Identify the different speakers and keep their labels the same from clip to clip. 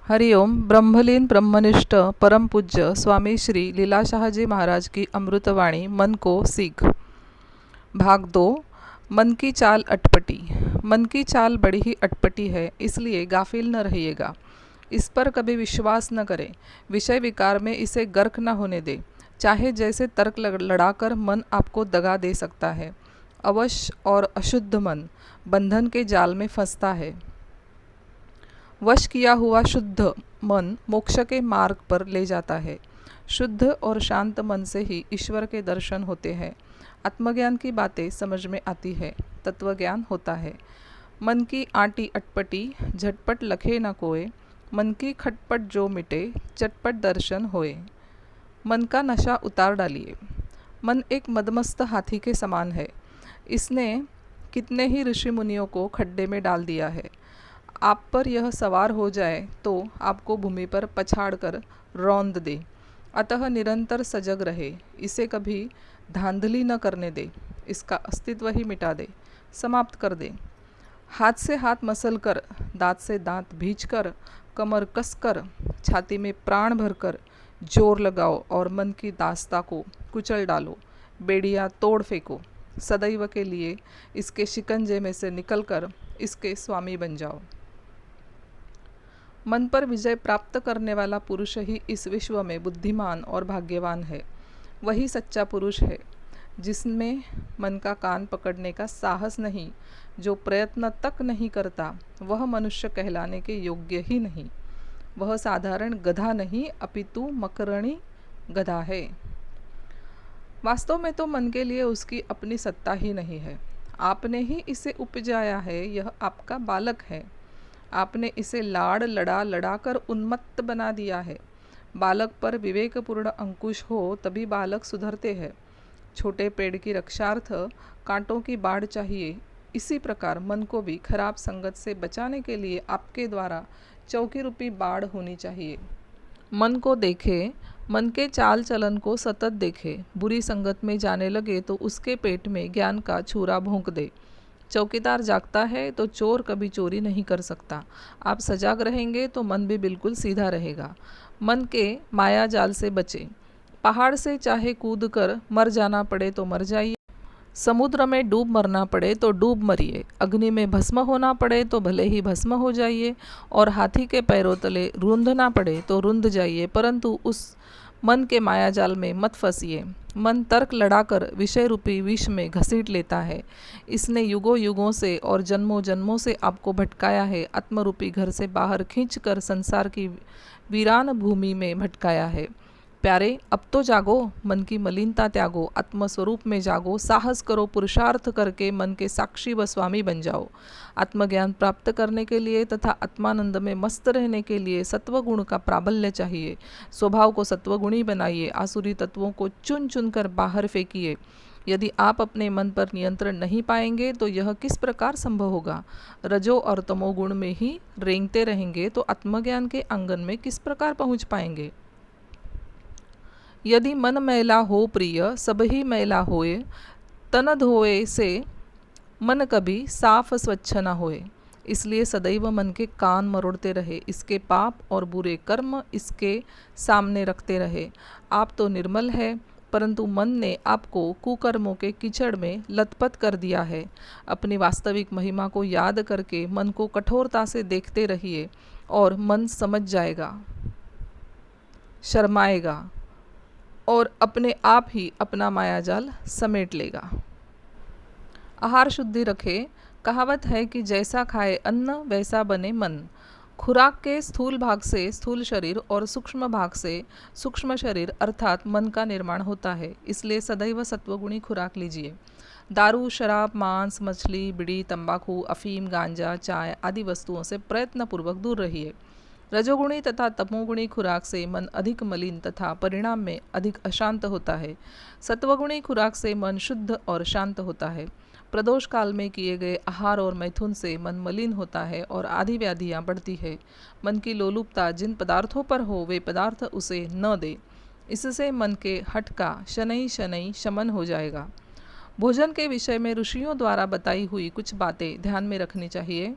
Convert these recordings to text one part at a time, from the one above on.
Speaker 1: हरिओम। ब्रह्मलीन ब्रह्मनिष्ठ परम पूज्य स्वामी श्री लीलाशाहजी महाराज की अमृतवाणी मन को सीख। भाग 2। मन की चाल अटपटी। मन की चाल बड़ी ही अटपटी है, इसलिए गाफिल न रहिएगा। इस पर कभी विश्वास न करें। विषय विकार में इसे गर्क न होने दे। चाहे जैसे तर्क लड़ाकर मन आपको दगा दे सकता है। अवश्य और अशुद्ध मन बंधन के जाल में फंसता है। वश किया हुआ शुद्ध मन मोक्ष के मार्ग पर ले जाता है। शुद्ध और शांत मन से ही ईश्वर के दर्शन होते हैं। आत्मज्ञान की बातें समझ में आती है, तत्वज्ञान होता है। मन की आटी अटपटी झटपट लखे न कोय, मन की खटपट जो मिटे चटपट दर्शन होए। मन का नशा उतार डालिए। मन एक मदमस्त हाथी के समान है। इसने कितने ही ऋषि मुनियों को खड्डे में डाल दिया है। आप पर यह सवार हो जाए तो आपको भूमि पर पछाड़ कर रौंद दे। अतः निरंतर सजग रहे। इसे कभी धांधली न करने दे। इसका अस्तित्व ही मिटा दे, समाप्त कर दे। हाथ से हाथ मसल कर, दांत से दांत भींच कर, कमर कस कर, छाती में प्राण भरकर जोर लगाओ और मन की दास्ता को कुचल डालो। बेड़ियाँ तोड़ फेंको। सदैव के लिए इसके शिकंजे में से निकलकर इसके स्वामी बन जाओ। मन पर विजय प्राप्त करने वाला पुरुष ही इस विश्व में बुद्धिमान और भाग्यवान है। वही सच्चा पुरुष है जिसमें मन का कान पकड़ने का साहस नहीं। जो प्रयत्न तक नहीं करता वह मनुष्य कहलाने के योग्य ही नहीं। वह साधारण गधा नहीं अपितु मकरणी गधा है। वास्तव में तो मन के लिए उसकी अपनी सत्ता ही नहीं है। आपने ही इसे उपजाया है। यह आपका बालक है। आपने इसे लाड़ लड़ा लड़ा कर उन्मत्त बना दिया है। बालक पर विवेकपूर्ण अंकुश हो तभी बालक सुधरते हैं। छोटे पेड़ की रक्षार्थ कांटों की बाढ़ चाहिए। इसी प्रकार मन को भी खराब संगत से बचाने के लिए आपके द्वारा चौकी रूपी बाढ़ होनी चाहिए। मन को देखे, मन के चाल चलन को सतत देखे। बुरी संगत में जाने लगे तो उसके पेट में ज्ञान का छुरा भोंक दे। चौकीदार जागता है तो चोर कभी चोरी नहीं कर सकता। आप सजाग रहेंगे तो मन भी बिल्कुल सीधा रहेगा। मन के माया जाल से बचे। पहाड़ से चाहे कूद कर मर जाना पड़े तो मर जाइए। समुद्र में डूब मरना पड़े तो डूब मरिए। अग्नि में भस्म होना पड़े तो भले ही भस्म हो जाइए। और हाथी के पैरों तले रुंधना पड़े तो रुंध जाइए, परंतु उस मन के मायाजाल में मत फंसिए। मन तर्क लड़ाकर विषय रूपी विष में घसीट लेता है। इसने युगों युगों से और जन्मों जन्मों से आपको भटकाया है। आत्मरूपी घर से बाहर खींचकर संसार की वीरान भूमि में भटकाया है। प्यारे, अब तो जागो। मन की मलिनता त्यागो। आत्मस्वरूप में जागो। साहस करो। पुरुषार्थ करके मन के साक्षी व स्वामी बन जाओ। आत्मज्ञान प्राप्त करने के लिए तथा आत्मानंद में मस्त रहने के लिए सत्वगुण का प्राबल्य चाहिए। स्वभाव को सत्वगुणी बनाइए। आसुरी तत्वों को चुन चुन कर बाहर फेंकिए। यदि आप अपने मन पर नियंत्रण नहीं पाएंगे तो यह किस प्रकार संभव होगा। रजो और तमोगुण में ही रेंगते रहेंगे तो आत्मज्ञान के आंगन में किस प्रकार पहुँच पाएंगे। यदि मन मैला हो प्रिय सब ही मैला होए, तन धोए से मन कभी साफ स्वच्छ न होए। इसलिए सदैव मन के कान मरोड़ते रहे। इसके पाप और बुरे कर्म इसके सामने रखते रहे। आप तो निर्मल है, परंतु मन ने आपको कुकर्मों के कीचड़ में लथपथ कर दिया है। अपनी वास्तविक महिमा को याद करके मन को कठोरता से देखते रहिए और मन समझ जाएगा, शर्माएगा और अपने आप ही अपना मायाजाल समेट लेगा। आहार शुद्धि रखे। कहावत है कि जैसा खाए अन्न वैसा बने मन। खुराक के स्थूल भाग से स्थूल शरीर और सूक्ष्म भाग से सूक्ष्म शरीर अर्थात मन का निर्माण होता है। इसलिए सदैव सत्वगुणी खुराक लीजिए। दारू, शराब, मांस, मछली, बीड़ी, तंबाकू, अफीम, गांजा, चाय आदि वस्तुओं से प्रयत्नपूर्वक दूर रहिए। रजोगुणी तथा तमोगुणी खुराक से मन अधिक मलिन तथा परिणाम में अधिक अशांत होता है। सत्वगुणी खुराक से मन शुद्ध और शांत होता है। प्रदोष काल में किए गए आहार और मैथुन से मन मलिन होता है और आदि व्याधियाँ बढ़ती है। मन की लोलुपता जिन पदार्थों पर हो वे पदार्थ उसे न दे। इससे मन के हठ का शनै शनै शमन हो जाएगा। भोजन के विषय में ऋषियों द्वारा बताई हुई कुछ बातें ध्यान में रखनी चाहिए।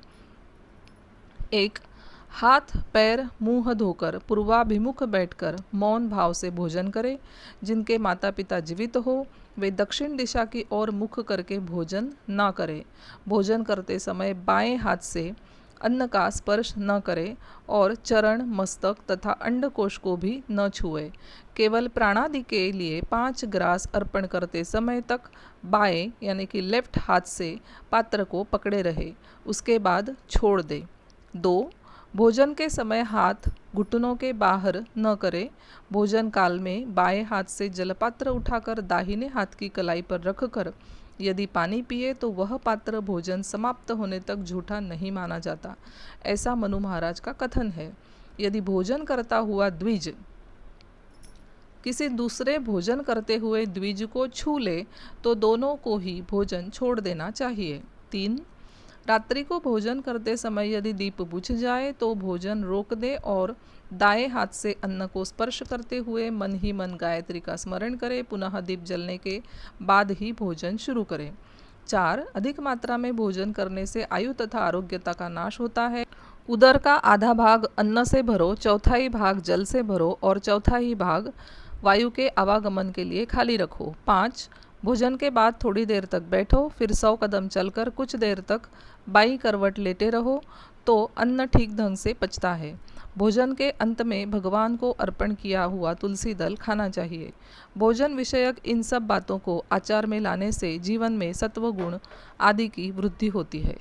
Speaker 1: 1. हाथ पैर मुंह धोकर पूर्वाभिमुख बैठकर मौन भाव से भोजन करें। जिनके माता पिता जीवित हो वे दक्षिण दिशा की ओर मुख करके भोजन न करें। भोजन करते समय बाएं हाथ से अन्न का स्पर्श न करें और चरण मस्तक तथा अंडकोश को भी न छुए। केवल प्राणादि के लिए 5 ग्रास अर्पण करते समय तक बाएं यानी कि लेफ्ट हाथ से पात्र को पकड़े रहे, उसके बाद छोड़ दे। 2. भोजन के समय हाथ घुटनों के बाहर न करें। भोजन काल में बाएं हाथ से जलपात्र उठाकर दाहिने हाथ की कलाई पर रखकर यदि पानी पिए तो वह पात्र भोजन समाप्त होने तक झूठा नहीं माना जाता, ऐसा मनु महाराज का कथन है। यदि भोजन करता हुआ द्विज किसी दूसरे भोजन करते हुए द्विज को छू ले तो दोनों को ही भोजन छोड़ देना चाहिए। 3. रात्रि को भोजन करते समय यदि दीप बुझ जाए तो भोजन रोक दे और दाएं हाथ से अन्न को स्पर्श करते हुए मन ही मन गायत्री का स्मरण करे। पुनः दीप जलने के बाद ही भोजन शुरू करें। 4. अधिक मात्रा में भोजन करने से आयु तथा आरोग्यता का नाश होता है। उदर का आधा भाग अन्न से भरो, चौथाई भाग जल से भरो और चौथाई भाग वायु के आवागमन के लिए खाली रखो। 5. भोजन के बाद थोड़ी देर तक बैठो, फिर 100 कदम चलकर कुछ देर तक बाईं करवट लेटे रहो तो अन्न ठीक ढंग से पचता है। भोजन के अंत में भगवान को अर्पण किया हुआ तुलसी दल खाना चाहिए। भोजन विषयक इन सब बातों को आचार में लाने से जीवन में सत्व गुण आदि की वृद्धि होती है।